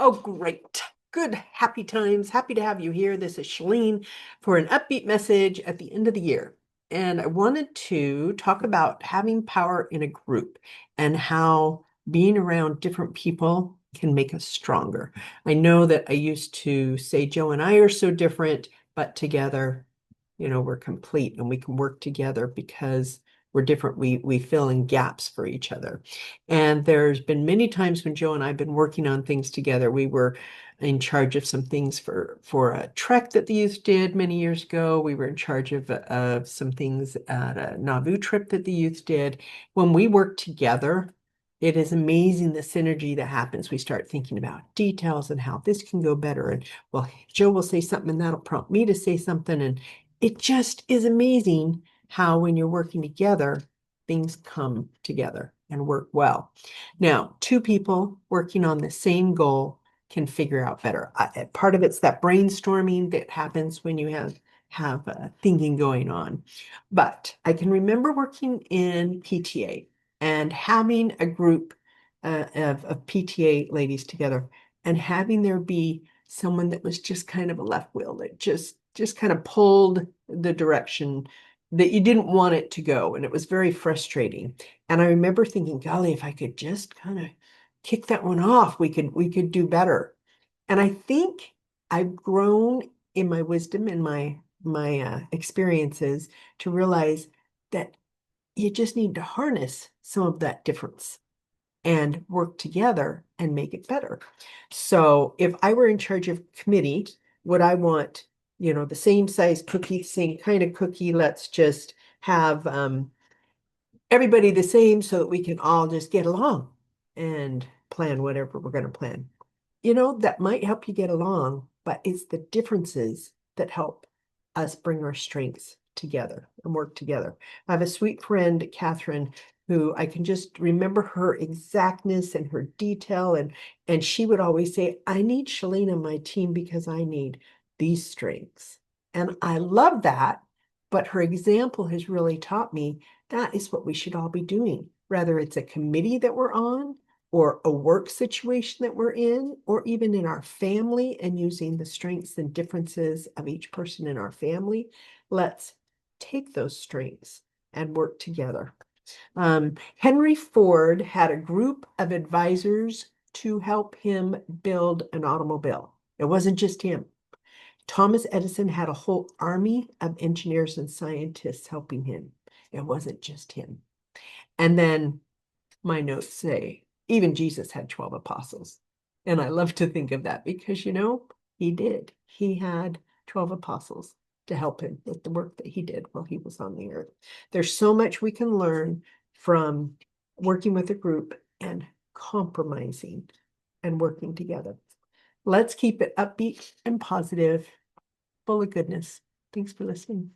Oh, great. Good, happy times. Happy to have you here. This is Shalene for an upbeat message at the end of the year. And I wanted to talk about having power in a group and how being around different people can make us stronger. I know that I used to say Joe and I are so different, but together, we're complete and we can work together because we're different. We fill in gaps for each other. And there's been many times when Joe and I have been working on things together. We were in charge of some things for a trek that the youth did many years ago. We were in charge of some things at a Nauvoo trip that the youth did. When we work together, it is amazing the synergy that happens. We start thinking about details and how this can go better. And well, Joe will say something and that'll prompt me to say something. And it just is amazing how when you're working together, things come together and work well. Now, two people working on the same goal can figure out better. Part of it's that brainstorming that happens when you have thinking going on. But I can remember working in PTA and having a group of PTA ladies together and having there be someone that was just kind of a left wheel that just kind of pulled the direction that you didn't want it to go. And it was very frustrating. And I remember thinking, golly, if I could just kind of kick that one off, we could do better. And I think I've grown in my wisdom and my experiences to realize that you just need to harness some of that difference and work together and make it better. So if I were in charge of committee, would I want, the same size cookie, same kind of cookie? Let's just have everybody the same so that we can all just get along and plan whatever we're going to plan. That might help you get along, but it's the differences that help us bring our strengths together and work together. I have a sweet friend, Catherine, who I can just remember her exactness and her detail. And she would always say, I need Shalene on my team because I need these strengths. And I love that. But her example has really taught me that is what we should all be doing, whether it's a committee that we're on or a work situation that we're in, or even in our family and using the strengths and differences of each person in our family. Let's take those strengths and work together. Henry Ford had a group of advisors to help him build an automobile. It wasn't just him. Thomas Edison had a whole army of engineers and scientists helping him. It wasn't just him. And then my notes say, even Jesus had 12 apostles. And I love to think of that because, he did. He had 12 apostles to help him with the work that he did while he was on the earth. There's so much we can learn from working with a group and compromising and working together. Let's keep it upbeat and positive, full of goodness. Thanks for listening.